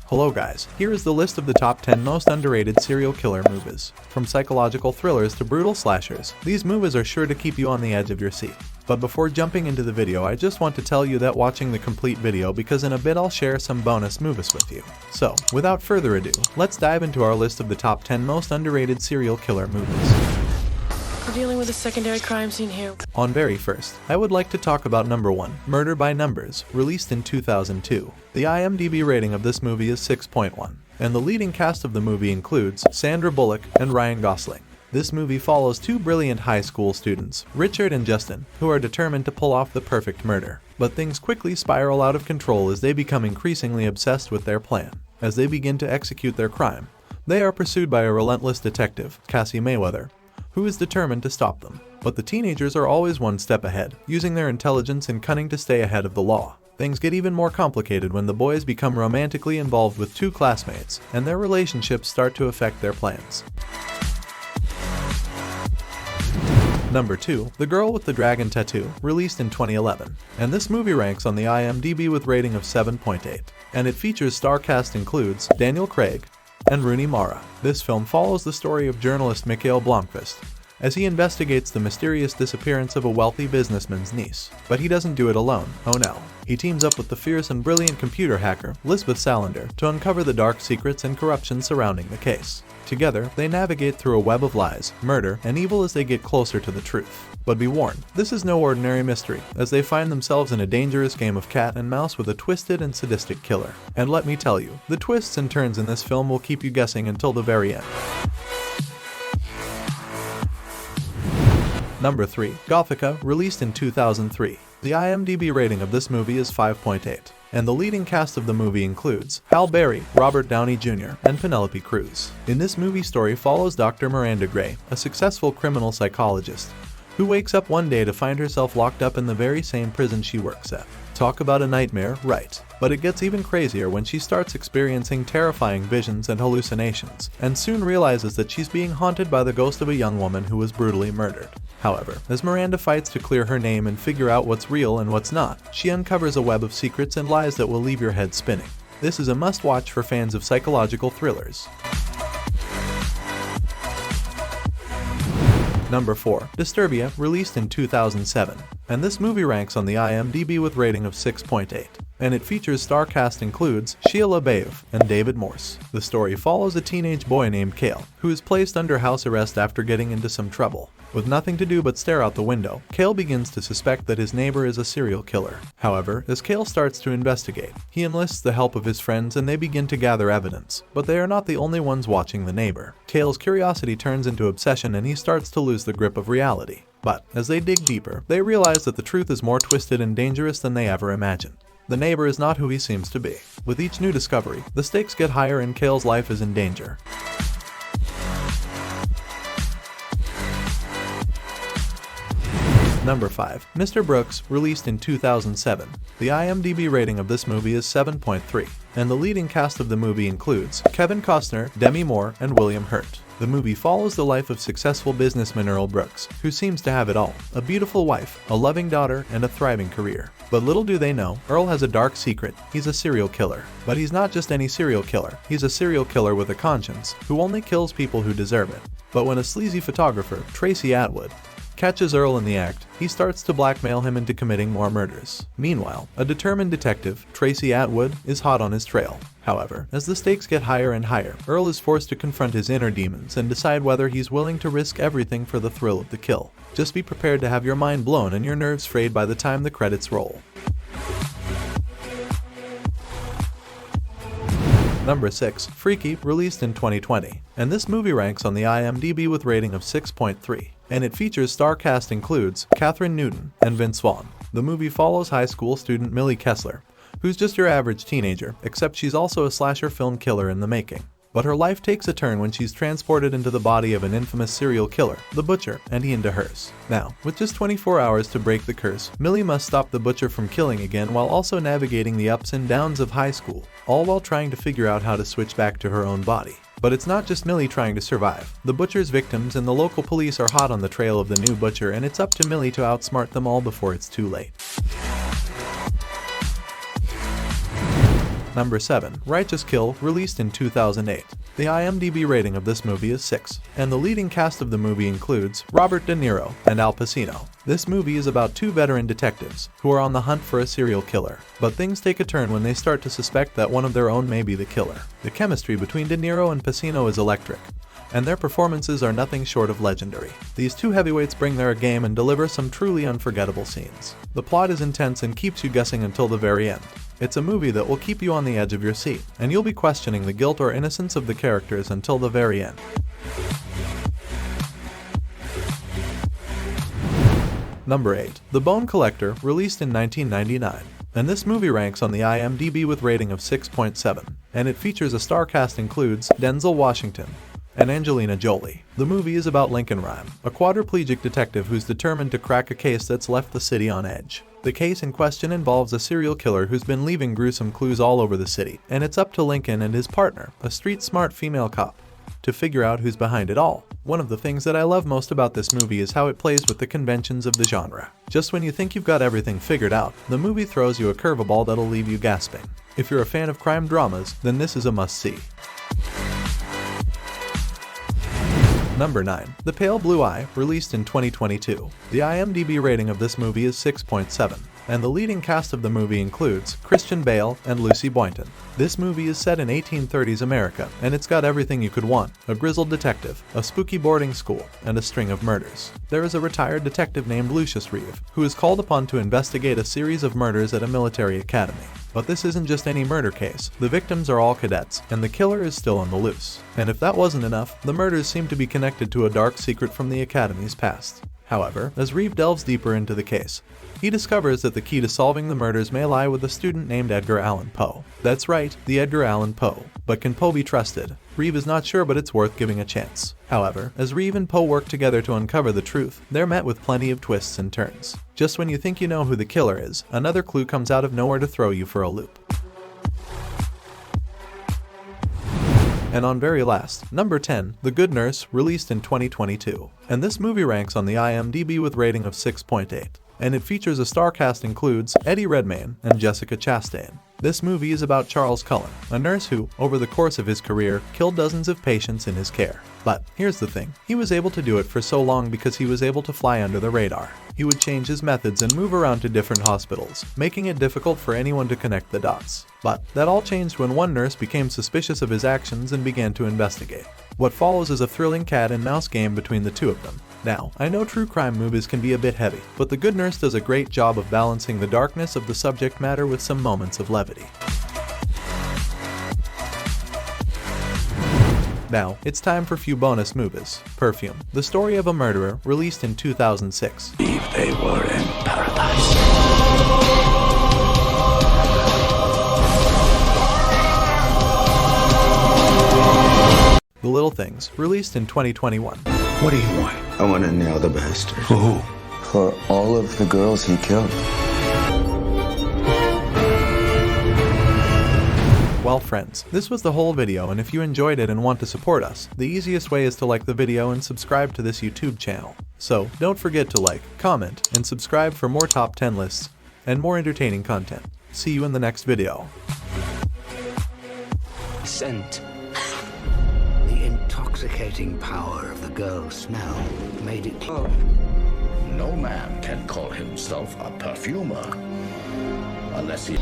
Hello guys, here is the list of the top 10 most underrated serial killer movies. From psychological thrillers to brutal slashers, these movies are sure to keep you on the edge of your seat. But before jumping into the video, I just want to tell you that watching the complete video, because in a bit I'll share some bonus movies with you. So, without further ado, let's dive into our list of the top 10 most underrated serial killer movies. We're dealing with a secondary crime scene here. On very first, I would like to talk about number 1, Murder by Numbers, released in 2002. The IMDb rating of this movie is 6.1, and the leading cast of the movie includes Sandra Bullock and Ryan Gosling. This movie follows two brilliant high school students, Richard and Justin, who are determined to pull off the perfect murder. But things quickly spiral out of control as they become increasingly obsessed with their plan. As they begin to execute their crime, they are pursued by a relentless detective, Cassie Mayweather, who is determined to stop them. But the teenagers are always one step ahead, using their intelligence and cunning to stay ahead of the law. Things get even more complicated when the boys become romantically involved with two classmates, and their relationships start to affect their plans. Number 2, The Girl with the Dragon Tattoo, released in 2011. And this movie ranks on the IMDb with rating of 7.8. And it features star cast includes Daniel Craig and Rooney Mara. This film follows the story of journalist Mikael Blomkvist as he investigates the mysterious disappearance of a wealthy businessman's niece. But he doesn't do it alone, oh no. He teams up with the fierce and brilliant computer hacker, Lisbeth Salander, to uncover the dark secrets and corruption surrounding the case. Together, they navigate through a web of lies, murder, and evil as they get closer to the truth. But be warned, this is no ordinary mystery, as they find themselves in a dangerous game of cat and mouse with a twisted and sadistic killer. And let me tell you, the twists and turns in this film will keep you guessing until the very end. Number 3, Gothica, released in 2003. The IMDb rating of this movie is 5.8, and the leading cast of the movie includes Halle Berry, Robert Downey Jr., and Penelope Cruz. In this movie, story follows Dr. Miranda Gray, a successful criminal psychologist, who wakes up one day to find herself locked up in the very same prison she works at. Talk about a nightmare, right? But it gets even crazier when she starts experiencing terrifying visions and hallucinations, and soon realizes that she's being haunted by the ghost of a young woman who was brutally murdered. However, as Miranda fights to clear her name and figure out what's real and what's not, she uncovers a web of secrets and lies that will leave your head spinning. This is a must-watch for fans of psychological thrillers. Number 4, Disturbia, released in 2007. And this movie ranks on the IMDb with rating of 6.8. And it features star cast includes Shia LaBeouf and David Morse. The story follows a teenage boy named Cale, who is placed under house arrest after getting into some trouble. With nothing to do but stare out the window, Cale begins to suspect that his neighbor is a serial killer. However, as Cale starts to investigate, he enlists the help of his friends and they begin to gather evidence. But they are not the only ones watching the neighbor. Cale's curiosity turns into obsession and he starts to lose the grip of reality. But as they dig deeper, they realize that the truth is more twisted and dangerous than they ever imagined. The neighbor is not who he seems to be. With each new discovery, the stakes get higher and Cale's life is in danger. Number 5, Mr. Brooks, released in 2007. The IMDb rating of this movie is 7.3, and the leading cast of the movie includes Kevin Costner, Demi Moore, and William Hurt. The movie follows the life of successful businessman Earl Brooks, who seems to have it all: a beautiful wife, a loving daughter, and a thriving career. But little do they know, Earl has a dark secret. He's a serial killer. But he's not just any serial killer. He's a serial killer with a conscience, who only kills people who deserve it. But when a sleazy photographer, Tracy Atwood, catches Earl in the act, he starts to blackmail him into committing more murders. Meanwhile, a determined detective, Tracy Atwood, is hot on his trail. However, as the stakes get higher and higher, Earl is forced to confront his inner demons and decide whether he's willing to risk everything for the thrill of the kill. Just be prepared to have your mind blown and your nerves frayed by the time the credits roll. Number 6, Freaky, released in 2020. And this movie ranks on the IMDb with rating of 6.3. And it features star cast includes Catherine Newton and Vince Vaughn. The movie follows high school student Millie Kessler, who's just your average teenager, except she's also a slasher film killer in the making. But her life takes a turn when she's transported into the body of an infamous serial killer, the Butcher, and he into hers. Now, with just 24 hours to break the curse, Millie must stop the Butcher from killing again while also navigating the ups and downs of high school, all while trying to figure out how to switch back to her own body. But it's not just Millie trying to survive. The Butcher's victims and the local police are hot on the trail of the new Butcher, and it's up to Millie to outsmart them all before it's too late. Number 7. Righteous Kill, released in 2008. The IMDb rating of this movie is 6, and the leading cast of the movie includes Robert De Niro and Al Pacino. This movie is about two veteran detectives who are on the hunt for a serial killer, but things take a turn when they start to suspect that one of their own may be the killer. The chemistry between De Niro and Pacino is electric, and their performances are nothing short of legendary. These two heavyweights bring their game and deliver some truly unforgettable scenes. The plot is intense and keeps you guessing until the very end. It's a movie that will keep you on the edge of your seat, and you'll be questioning the guilt or innocence of the characters until the very end. Number 8. The Bone Collector, released in 1999. And this movie ranks on the IMDb with rating of 6.7, and it features a star cast includes Denzel Washington and Angelina Jolie. The movie is about Lincoln Rhyme, a quadriplegic detective who's determined to crack a case that's left the city on edge. The case in question involves a serial killer who's been leaving gruesome clues all over the city, and it's up to Lincoln and his partner, a street-smart female cop, to figure out who's behind it all. One of the things that I love most about this movie is how it plays with the conventions of the genre. Just when you think you've got everything figured out, the movie throws you a curveball that'll leave you gasping. If you're a fan of crime dramas, then this is a must-see. Number 9. The Pale Blue Eye, released in 2022. The IMDb rating of this movie is 6.7, and the leading cast of the movie includes Christian Bale and Lucy Boynton. This movie is set in 1830s America, and it's got everything you could want: a grizzled detective, a spooky boarding school, and a string of murders. There is a retired detective named Lucius Reeve, who is called upon to investigate a series of murders at a military academy. But this isn't just any murder case. The victims are all cadets, and the killer is still on the loose. And if that wasn't enough, the murders seem to be connected to a dark secret from the academy's past. However, as Reeve delves deeper into the case, he discovers that the key to solving the murders may lie with a student named Edgar Allan Poe. That's right, the Edgar Allan Poe. But can Poe be trusted? Reeve is not sure, but it's worth giving a chance. However, as Reeve and Poe work together to uncover the truth, they're met with plenty of twists and turns. Just when you think you know who the killer is, another clue comes out of nowhere to throw you for a loop. And on very last, number 10, The Good Nurse, released in 2022. And this movie ranks on the IMDb with rating of 6.8. And it features a star cast includes Eddie Redmayne and Jessica Chastain. This movie is about Charles Cullen, a nurse who, over the course of his career, killed dozens of patients in his care. But here's the thing, he was able to do it for so long because he was able to fly under the radar. He would change his methods and move around to different hospitals, making it difficult for anyone to connect the dots. But that all changed when one nurse became suspicious of his actions and began to investigate. What follows is a thrilling cat and mouse game between the two of them. Now, I know true crime movies can be a bit heavy, but The Good Nurse does a great job of balancing the darkness of the subject matter with some moments of levity. Now, it's time for a few bonus movies. Perfume, the story of a murderer, released in 2006. If they were in paradise. The Little Things, released in 2021. What do you want? I want to nail the bastard. For who? For all of the girls he killed. Well friends, this was the whole video, and if you enjoyed it and want to support us, the easiest way is to like the video and subscribe to this YouTube channel. So, don't forget to like, comment, and subscribe for more top 10 lists and more entertaining content. See you in the next video. Scent. The intoxicating power of the girl's smell made it... No man can call himself a perfumer unless he...